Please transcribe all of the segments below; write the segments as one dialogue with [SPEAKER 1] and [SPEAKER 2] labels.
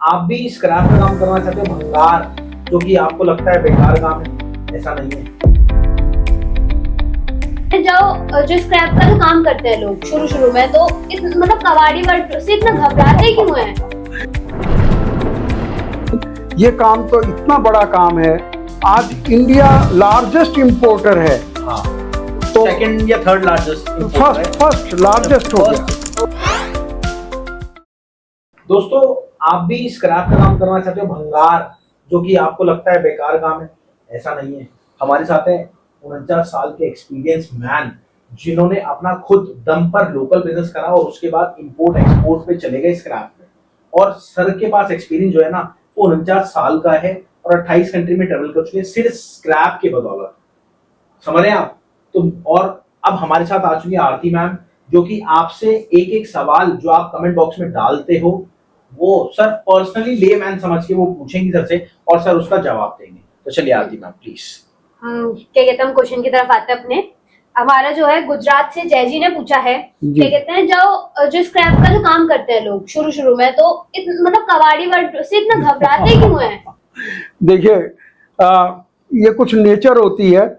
[SPEAKER 1] आप भी स्क्रैप का काम करना चाहते हो, भंगार, जो कि आपको लगता है बेकार काम है, ऐसा नहीं है।
[SPEAKER 2] जो स्क्रैप का जो काम करते हैं लोग शुरू में तो मतलब कबाड़ी वर्ड से इतना घबराते क्यों हैं?
[SPEAKER 3] ये काम तो इतना बड़ा काम है, आज इंडिया लार्जेस्ट इंपोर्टर है।
[SPEAKER 1] हाँ,
[SPEAKER 3] तो
[SPEAKER 1] सेकंड या थर्ड लार्जेस्ट,
[SPEAKER 3] फर्स्ट लार्जेस्ट हो गया।
[SPEAKER 1] दोस्तों, आप भी स्क्रैप का काम करना चाहते हो, भंगार, जो कि आपको लगता है बेकार काम है, ऐसा नहीं है। हमारे साथ है 49 साल के एक्सपीरियंस मैन, जिन्होंने अपना खुद दम पर लोकल बिजनेस करा और उसके बाद इंपोर्ट एक्सपोर्ट पे चले गए स्क्रैप पे। और सर के पास एक्सपीरियंस जो है ना, वो 49 साल का है और 28 कंट्री में ट्रेवल कर चुके हैं सिर्फ स्क्रैप के बदौलत। समझ रहे हैं आप? तो और अब हमारे साथ आ चुकी है आरती मैम, जो कि आपसे एक एक सवाल जो आप कमेंट बॉक्स में डालते हो वो सर पर्सनली लेमैन समझ के वो पूछेंगी सर से और सर उसका जवाब देंगे। तो चलिए आरती मैम प्लीज।
[SPEAKER 2] क्या कहते हैं, हम क्वेश्चन की तरफ आते हैं अपने। हमारा जो है गुजरात से जय जी ने पूछा है, क्या कहते हैं, जो स्क्रैप का जो काम करते हैं लोग शुरू में तो मतलब कबाड़ी वर्ड से इतना घबराते क्यों हैं?
[SPEAKER 3] देखिए, ये कुछ नेचर होती है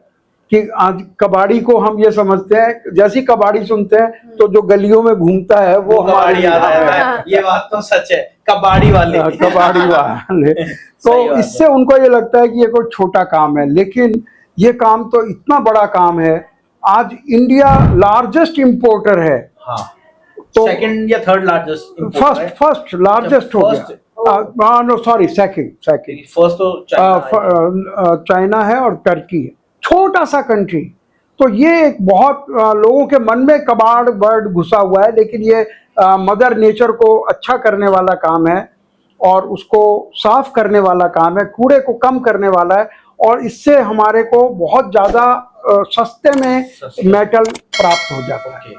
[SPEAKER 3] कि आज कबाड़ी को हम ये समझते हैं, जैसी कबाड़ी सुनते हैं तो जो गलियों में घूमता है वो
[SPEAKER 1] कबाड़ी याद आया है। ये बात तो सच है, कबाड़ी वाले
[SPEAKER 3] कबाड़ी वाले तो इससे उनको ये लगता है कि ये कोई छोटा काम है, लेकिन ये काम तो इतना बड़ा काम है, आज इंडिया लार्जेस्ट इंपोर्टर है।
[SPEAKER 1] हाँ,
[SPEAKER 3] तो
[SPEAKER 1] सेकंड या थर्ड लार्जेस्ट,
[SPEAKER 3] फर्स्ट लार्जेस्ट हो गया। नो सॉरी, सेकंड
[SPEAKER 1] फर्स्ट तो
[SPEAKER 3] चाइना है और टर्की है, छोटा सा कंट्री। तो ये एक बहुत लोगों के मन में कबाड़ वर्ड घुसा हुआ है, लेकिन ये मदर नेचर को अच्छा करने वाला काम है और उसको साफ करने वाला काम है, कूड़े को कम करने वाला है, और इससे हमारे को बहुत ज़्यादा सस्ते में मेटल प्राप्त हो जाता है।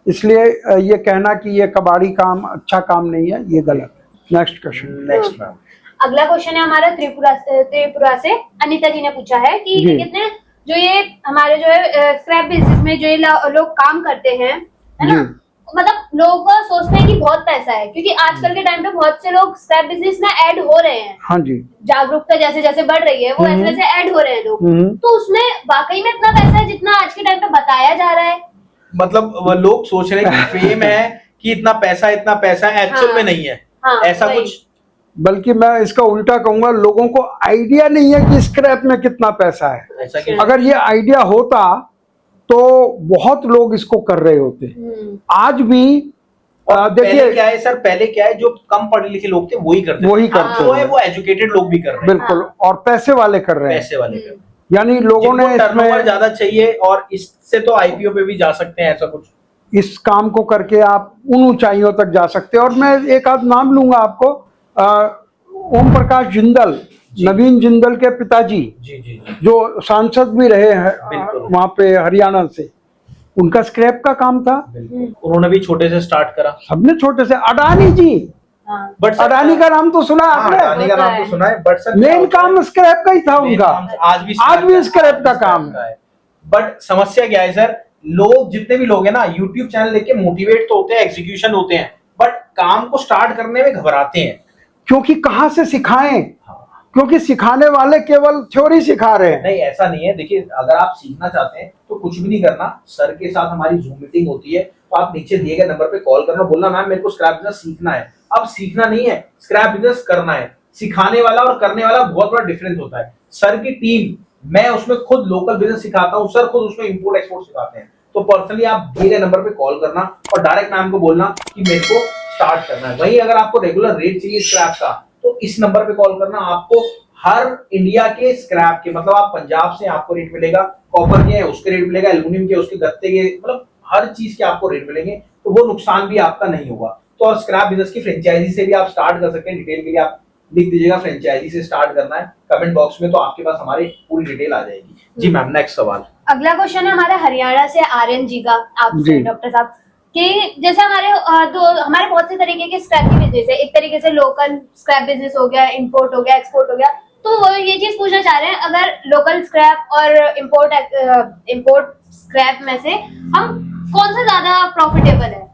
[SPEAKER 3] इसलिए ये कहना कि ये कबाड़ी काम अच्छा काम नहीं है, ये गलत है। Next question.
[SPEAKER 2] अगला क्वेश्चन है हमारा त्रिपुरा से अनीता जी ने पूछा है कि कितने जो ये हमारे जो है स्क्रैप बिजनेस में जो ये लोग काम करते हैं, है ना, मतलब लोग सोचते हैं कि बहुत पैसा है, क्योंकि आजकल के टाइम पे बहुत से लोग स्क्रैप बिजनेस में ऐड हो रहे हैं।
[SPEAKER 3] हाँ जी,
[SPEAKER 2] जागरूकता जैसे जैसे बढ़ रही है वो ऐसे ऐसे ऐड हो रहे हैं लोग। तो उसमें वाकई में इतना पैसा है जितना आज के टाइम पे बताया जा रहा है? मतलब
[SPEAKER 1] वो लोग सोच रहे हैं कि फेम है कि इतना पैसा एक्चुअल में नहीं है। ऐसा कुछ,
[SPEAKER 3] बल्कि मैं इसका उल्टा कहूंगा, लोगों को आइडिया नहीं है कि स्क्रैप में कितना पैसा है। अगर ये आइडिया होता तो बहुत लोग इसको कर रहे होते। आज भी देखिए
[SPEAKER 1] क्या है सर, पहले क्या है, जो कम पढ़े लिखे लोग थे वही करते हैं, वो एजुकेटेड लोग भी कर रहे हैं।
[SPEAKER 3] बिल्कुल, और पैसे वाले कर रहे हैं,
[SPEAKER 1] पैसे वाले कर रहे हैं।
[SPEAKER 3] यानी लोगों ने
[SPEAKER 1] टर्नओवर ज्यादा चाहिए और इससे तो आईपीओ पे भी जा सकते हैं। ऐसा कुछ,
[SPEAKER 3] इस काम को करके आप उन ऊंचाइयों तक जा सकते हैं। और मैं एक आध नाम लूंगा आपको, ओम प्रकाश जिंदल, नवीन जिंदल के पिताजी, जो सांसद भी रहे हैं वहां पे हरियाणा से, उनका स्क्रैप का काम था।
[SPEAKER 1] उन्होंने भी छोटे से स्टार्ट करा,
[SPEAKER 3] सबने छोटे से। अडानी जी, बट अडानी का नाम तो सुना आपने?
[SPEAKER 1] अडानी का नाम तो सुना है, बट सर
[SPEAKER 3] मेन काम स्क्रैप का ही था उनका। आज भी स्क्रैप का काम है।
[SPEAKER 1] बट समस्या क्या है सर, लोग जितने भी लोग हैं ना, यूट्यूब चैनल लेके मोटिवेट तो होते हैं, एग्जीक्यूशन होते हैं, बट काम को स्टार्ट करने में घबराते हैं।
[SPEAKER 3] क्योंकि कहाँ से सिखाएं? क्योंकि सिखाने वाले केवल थ्योरी सिखा रहे हैं।
[SPEAKER 1] नहीं, ऐसा नहीं है। देखिए, अगर आप सीखना चाहते हैं तो कुछ भी नहीं करना, सर के साथ हमारी जूम मीटिंग होती है, तो आप नीचे दिए गए नंबर पे कॉल करना, बोलना मैम मेरे को स्क्रैप बिजनेस सीखना है। अब सीखना नहीं है, स्क्रैप बिजनेस करना है। सिखाने वाला और करने वाला बहुत बड़ा डिफरेंस होता है। सर की टीम, मैं उसमें खुद लोकल बिजनेस सिखाता हूँ, सर खुद उसमें इंपोर्ट एक्सपोर्ट सिखाते हैं। तो पर्सनली आप दिए गए नंबर पे कॉल करना और डायरेक्ट मैम को बोलना कि मेरे को स्टार्ट करना है। वहीं अगर आपको रेगुलर रेट चाहिए स्क्रैप का, तो इस नंबर पे कॉल करना। आपको हर इंडिया के स्क्रैप के, मतलब आप पंजाब से आपको रेट मिलेगा, कॉपर के उसके रेट मिलेगा, एल्यूमिनियम के उसके, गत्ते के, मतलब हर चीज के आपको रेट मिलेंगे। तो वो नुकसान भी आपका नहीं होगा। तो और स्क्रैप बिजनेस की फ्रेंचाइजी से भी आप स्टार्ट कर सकते हैं। डिटेल के लिए आप लिख दीजिएगा फ्रेंचाइजी से स्टार्ट करना है कमेंट बॉक्स में, तो आपके पास हमारी पूरी डिटेल आ जाएगी। जी मैम, नेक्स्ट सवाल।
[SPEAKER 2] अगला क्वेश्चन है हमारा हरियाणा से आर्यन जी का आपसे डॉक्टर साहब, कि जैसे हमारे बहुत से तरीके के स्क्रैप की बिजनेस है। एक तरीके से लोकल स्क्रैप बिजनेस हो गया, इंपोर्ट हो गया, एक्सपोर्ट हो गया। तो वो ये चीज पूछना चाह रहे हैं, अगर लोकल स्क्रैप और इंपोर्ट स्क्रैप में से हम कौन सा ज्यादा प्रॉफिटेबल है?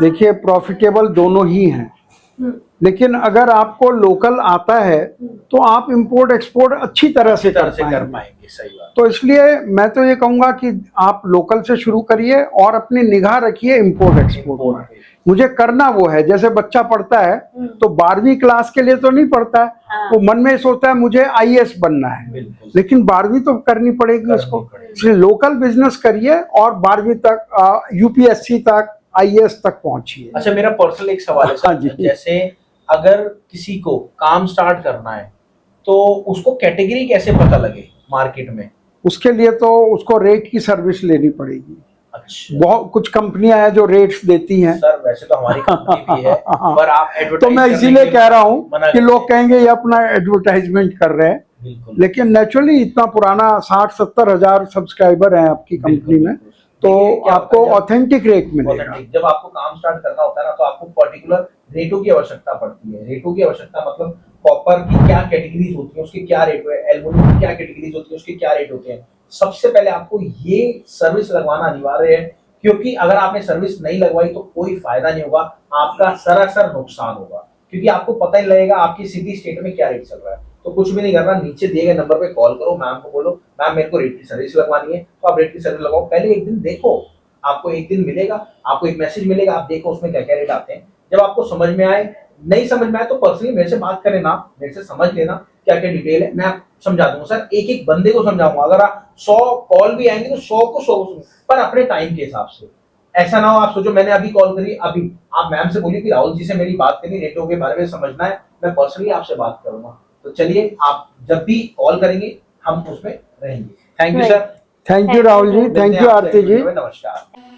[SPEAKER 3] देखिए, प्रॉफिटेबल दोनों ही हैं, लेकिन अगर आपको लोकल आता है तो आप इंपोर्ट एक्सपोर्ट अच्छी तरह से कर पाएंगे।
[SPEAKER 1] पाएंगे। सही बात।
[SPEAKER 3] तो इसलिए मैं तो ये कहूंगा कि आप लोकल से शुरू करिए और अपनी निगाह रखिए इंपोर्ट एक्सपोर्ट में। मुझे करना वो है, जैसे बच्चा पढ़ता है तो 12वीं क्लास के लिए तो नहीं पढ़ता है, वो मन में सोचता है मुझे आईएएस बनना है, लेकिन 12वीं तो करनी पड़ेगी उसको। इसलिए लोकल बिजनेस करिए और 12वीं तक यूपीएससी तक आईएएस तक पहुंचिए।
[SPEAKER 1] अच्छा, मेरा पर्सनल एक सवाल है
[SPEAKER 3] हाँ
[SPEAKER 1] सर,
[SPEAKER 3] जी।
[SPEAKER 1] जैसे अगर किसी को काम स्टार्ट करना है तो उसको कैटेगरी कैसे पता लगे मार्केट में?
[SPEAKER 3] उसके लिए तो उसको रेट की सर्विस लेनी पड़ेगी।
[SPEAKER 1] अच्छा।
[SPEAKER 3] बहुत कुछ कंपनियां हैं जो रेट्स देती हैं।
[SPEAKER 1] सर वैसे तो हमारी कंपनी भी है, पर आप
[SPEAKER 3] तो
[SPEAKER 1] एडवर्टाइज
[SPEAKER 3] मैं इसीलिए कह रहा हूँ
[SPEAKER 1] मना
[SPEAKER 3] कि लोग कहेंगे ये अपना एडवर्टाइजमेंट कर रहे हैं,
[SPEAKER 1] बिल्कुल।
[SPEAKER 3] लेकिन नेचुरली इतना पुराना 60-70 हजार सब्सक्राइबर हैं आपकी कंपनी में, तो
[SPEAKER 1] देखिए, क्या
[SPEAKER 3] आपको
[SPEAKER 1] होता है,
[SPEAKER 3] ऑथेंटिक रेट मिलेगा।
[SPEAKER 1] authentic, जब आपको काम स्टार्ट करना होता है ना, तो आपको पर्टिकुलर रेटों की आवश्यकता पड़ती है। रेटों की आवश्यकता मतलब कॉपर की क्या कैटेगरीज होती है, उसके क्या रेट है, एल्युमिनियम की क्या कैटेगरीज होती है, उसके क्या रेट होते हैं। सबसे पहले आपको ये सर्विस लगवाना अनिवार्य है, क्योंकि अगर आपने सर्विस नहीं लगवाई तो कोई फायदा नहीं होगा, आपका सरासर नुकसान होगा, क्योंकि आपको पता ही लगेगा आपकी सिटी स्टेट में क्या रेट चल रहा है। तो कुछ भी नहीं करना, नीचे दिए गए नंबर पे कॉल करो, मैम को बोलो मैम मेरे को रेट की सर्विस लगवानी है, तो आप रेट की सर्विस लगाओ। पहले एक दिन देखो, आपको एक दिन मिलेगा, आपको एक मैसेज मिलेगा, आप देखो उसमें क्या क्या रेट आते हैं। जब आपको समझ में आए, नहीं समझ में आए तो पर्सनली मेरे से बात करें ना, मेरे से समझ लेना क्या क्या डिटेल है, मैं समझा दूंगा। सर एक एक बंदे को समझाऊंगा, अगर आप 100 कॉल भी आएंगे तो 100 को 100 पर अपने टाइम के हिसाब से। ऐसा ना हो आप सोचो मैंने अभी कॉल करी, अभी आप मैम से बोलिए कि राहुल जी से मेरी बात करनी, रेटों के बारे में समझना है, मैं पर्सनली आपसे बात करूंगा। तो चलिए, आप जब भी कॉल करेंगे हम उसमें रहेंगे। Thank you sir.
[SPEAKER 3] Thank you Rahul ji, thank you Aarti ji.
[SPEAKER 1] नमस्कार।